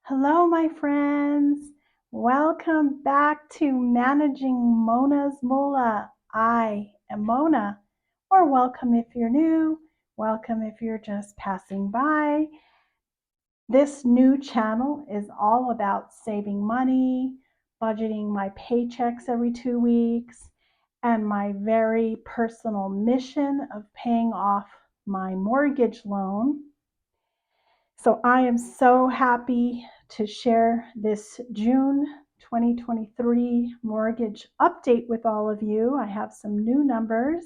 Hello, my friends. Welcome back to Managing Mona's Moolah. I am Mona, or welcome if you're new, welcome if you're just passing by. This new channel is all about saving money, budgeting my paychecks every 2 weeks, and my very personal mission of paying off my mortgage loan. So I am so happy to share this June 2023 mortgage update with all of you. I have some new numbers.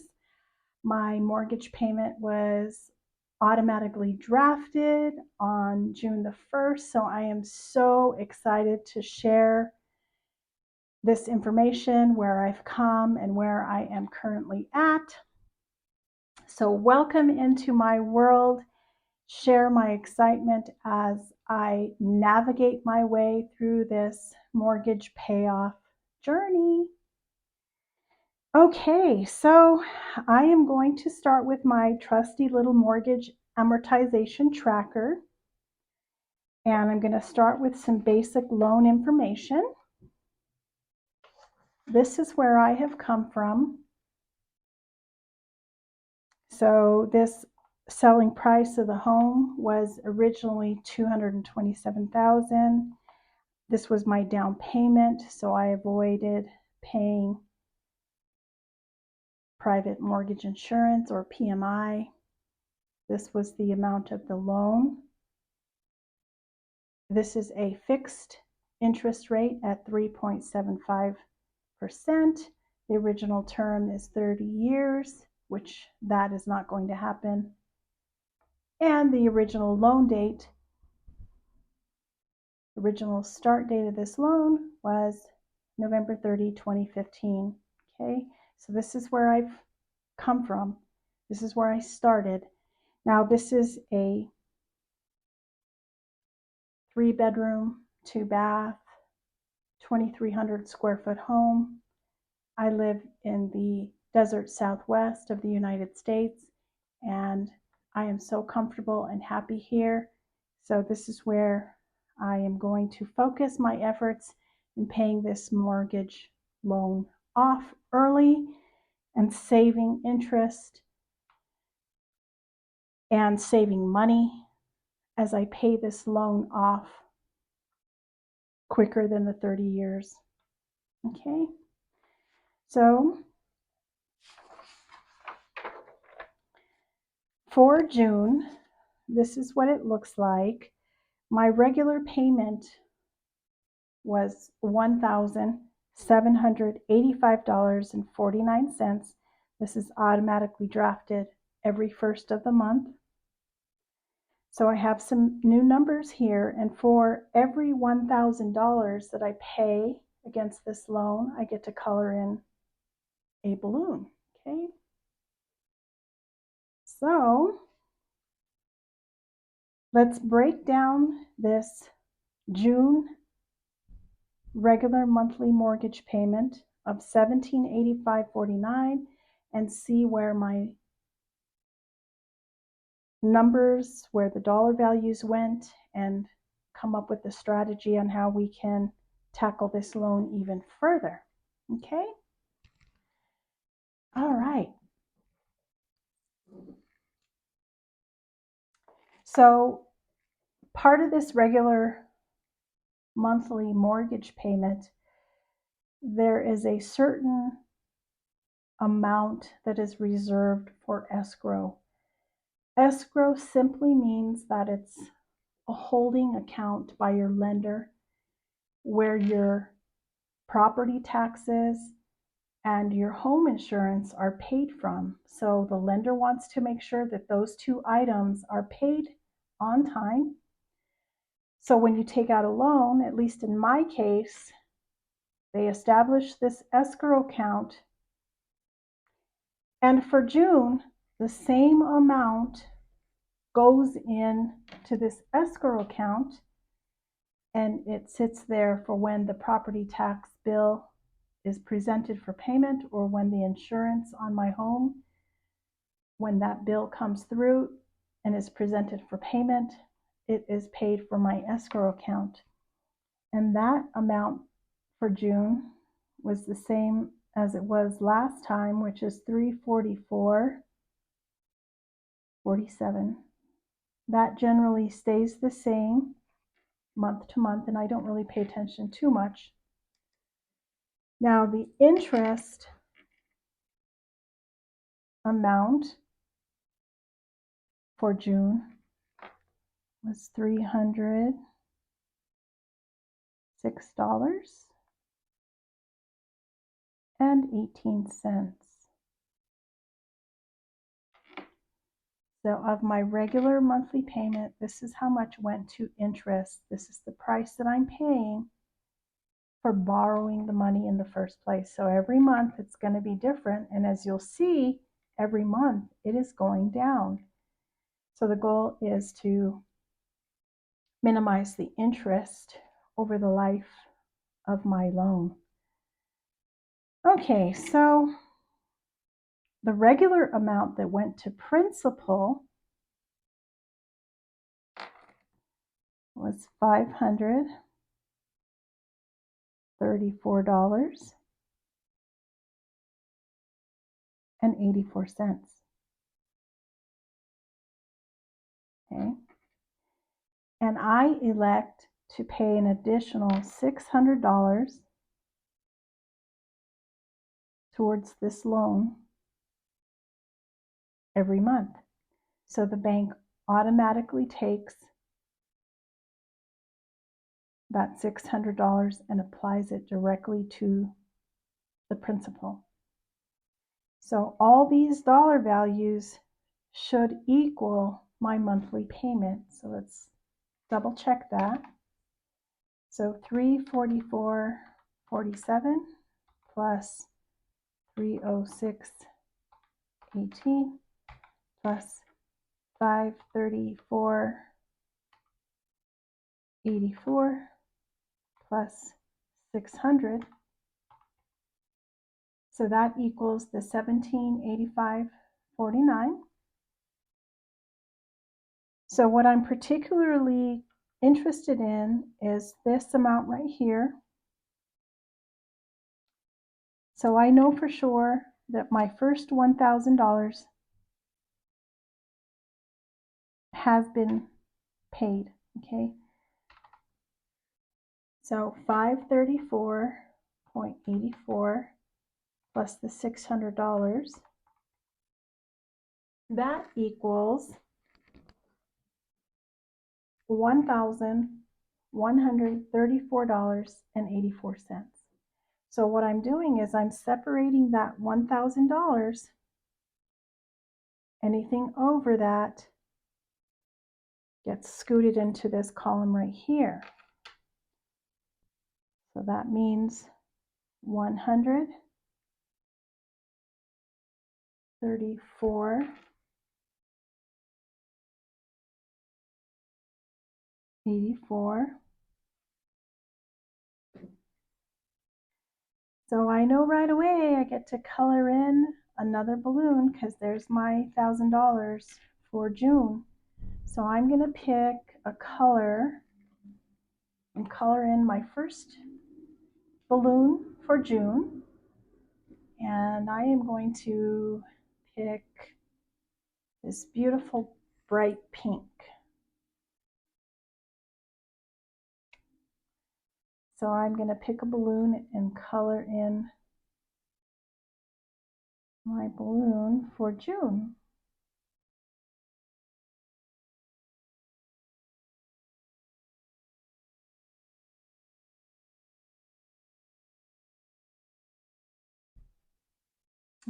My mortgage payment was automatically drafted on June the 1st, so I am so excited to share this information, where I've come and where I am currently at. So welcome into my world. Share my excitement as I navigate my way through this mortgage payoff journey. Okay, so I am going to start with my trusty little mortgage amortization tracker. And I'm going to start with some basic loan information. This is where I have come from. So this selling price of the home was originally $227,000. This was my down payment, so I avoided paying private mortgage insurance, or PMI. This was the amount of the loan. This is a fixed interest rate at 3.75%. The original term is 30 years, which that is not going to happen. And the original loan date, original start date of this loan was November 30, 2015. Okay, so this is where I've come from. This is where I started. Now this is a 3-bedroom, 2-bath, 2,300 square foot home. I live in the desert southwest of the United States, and I am so comfortable and happy here. So this is where I am going to focus my efforts in paying this mortgage loan off early and saving interest and saving money as I pay this loan off quicker than the 30 years. Okay, so for June, this is what it looks like. My regular payment was $1,785.49. This is automatically drafted every first of the month. So I have some new numbers here, and for every $1,000 that I pay against this loan, I get to color in a balloon. Okay, so let's break down this June regular monthly mortgage payment of $1,785.49 and see where my numbers, where the dollar values went, and come up with a strategy on how we can tackle this loan even further. Okay? All right. So part of this regular monthly mortgage payment, there is a certain amount that is reserved for escrow. Escrow simply means that it's a holding account by your lender where your property taxes and your home insurance are paid from. So the lender wants to make sure that those two items are paid on time. So when you take out a loan, at least in my case, they establish this escrow account. And for June, the same amount goes in to this escrow account, and it sits there for when the property tax bill is presented for payment, or when the insurance on my home, when that bill comes through and is presented for payment, it is paid for my escrow account. And that amount for June was the same as it was last time, which is $344.47. That generally stays the same month to month, and I don't really pay attention too much. Now, the interest amount for June was $306.18. So of my regular monthly payment, this is how much went to interest. This is the price that I'm paying for borrowing the money in the first place. So every month it's going to be different. And as you'll see, every month it is going down. So the goal is to minimize the interest over the life of my loan. Okay, so the regular amount that went to principal was $534.84. Okay, and I elect to pay an additional $600 towards this loan every month. So the bank automatically takes that $600 and applies it directly to the principal. So all these dollar values should equal my monthly payment. So let's double check that. So $344.47 plus $306.18 plus $534.84 plus 600. So that equals the $1785.49. So what I'm particularly interested in is this amount right here. So I know for sure that my first $1,000 has been paid, okay? So $534.84 plus the $600, that equals $1,134.84. So what I'm doing is I'm separating that $1,000. Anything over that gets scooted into this column right here. So that means $134.84. So I know right away I get to color in another balloon because there's my $1,000 for June. So I'm going to pick a color and color in my first balloon for June. And I am going to pick this beautiful bright pink. So I'm going to pick a balloon and color in my balloon for June.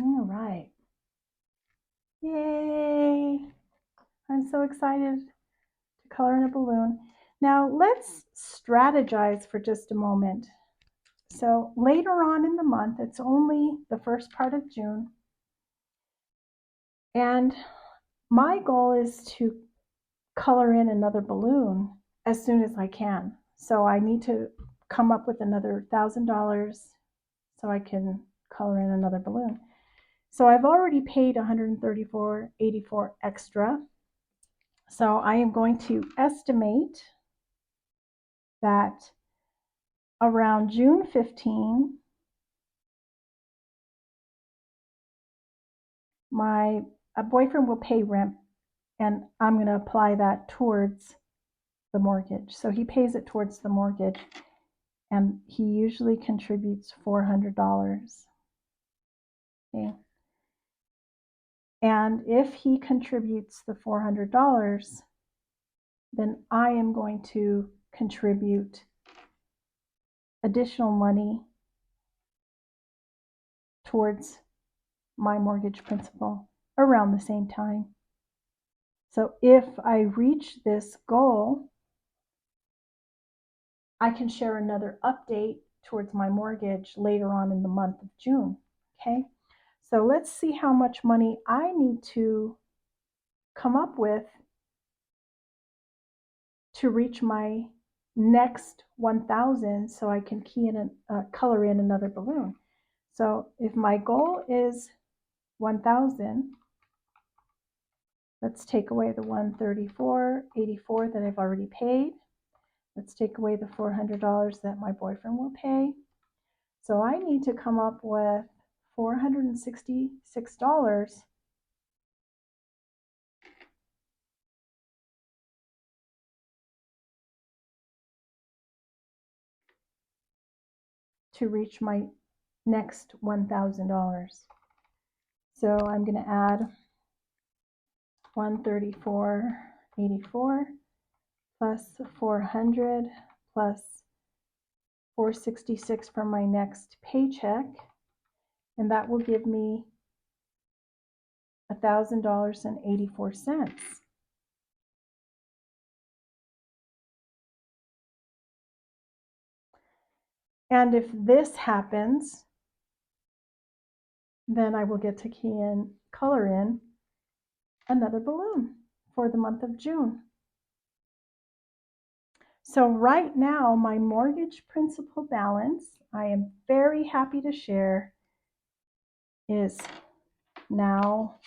All right. Yay! I'm so excited to color in a balloon. Now let's strategize for just a moment. So later on in the month, it's only the first part of June, and my goal is to color in another balloon as soon as I can. So I need to come up with another $1,000 so I can color in another balloon. So I've already paid $134.84 extra. So I am going to estimate that around June 15, my boyfriend will pay rent, and I'm going to apply that towards the mortgage. So he pays it towards the mortgage, and he usually contributes $400. Okay. And if he contributes the $400, then I am going to contribute additional money towards my mortgage principal around the same time. So if I reach this goal, I can share another update towards my mortgage later on in the month of June. Okay, so let's see how much money I need to come up with to reach my next 1,000 so I can key in color in another balloon. So if my goal is 1,000, let's take away the $134.84 that I've already paid. Let's take away the $400 that my boyfriend will pay. So I need to come up with $466 to reach my next $1,000. So I'm going to add $134.84 plus 400 plus 466 from my next paycheck, and that will give me $1,000.84. And if this happens, then I will get to key in, color in another balloon for the month of June. So right now, my mortgage principal balance, I am very happy to share, is now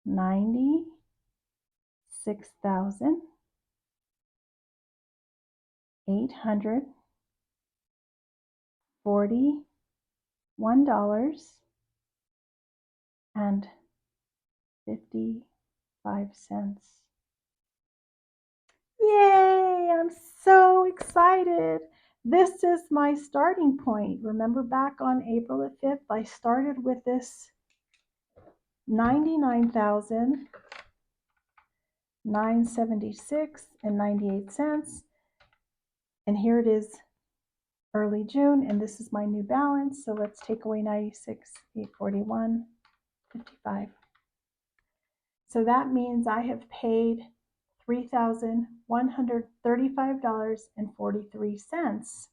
$96,841.55. Yay! I'm so excited. This is my starting point. Remember back on April the 5th, I started with this $99,976.98. And here it is early June, and this is my new balance. So let's take away 96,841.55. So that means I have paid $3,135.43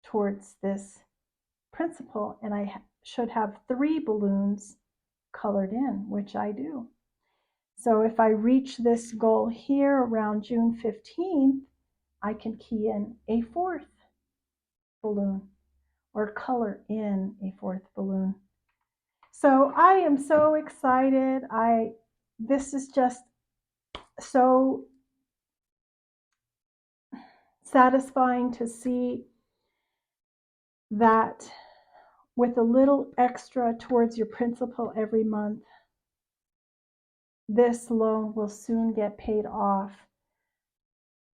towards this principal, and I should have 3 balloons colored in, which I do. So if I reach this goal here around June 15th, I can key in a 4th balloon or color in a 4th balloon. So I am so excited. This is just so satisfying to see that with a little extra towards your principal every month, this loan will soon get paid off.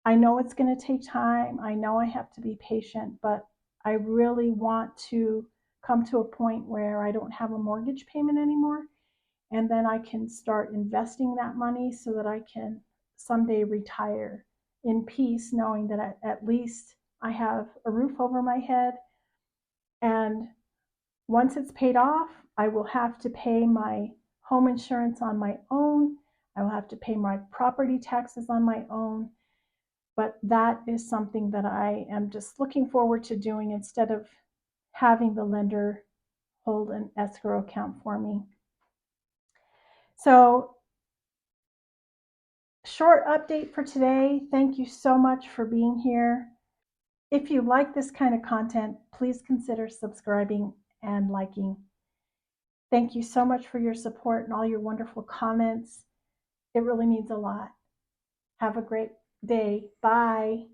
I know it's going to take time. I know I have to be patient, but I really want to come to a point where I don't have a mortgage payment anymore, and then I can start investing that money so that I can someday retire in peace, knowing that at least I have a roof over my head. And once it's paid off, I will have to pay my home insurance on my own. I will have to pay my property taxes on my own. But that is something that I am just looking forward to doing instead of having the lender hold an escrow account for me. So short update for today. Thank you so much for being here. If you like this kind of content, please consider subscribing and liking. Thank you so much for your support and all your wonderful comments. It really means a lot. Have a great day. Bye.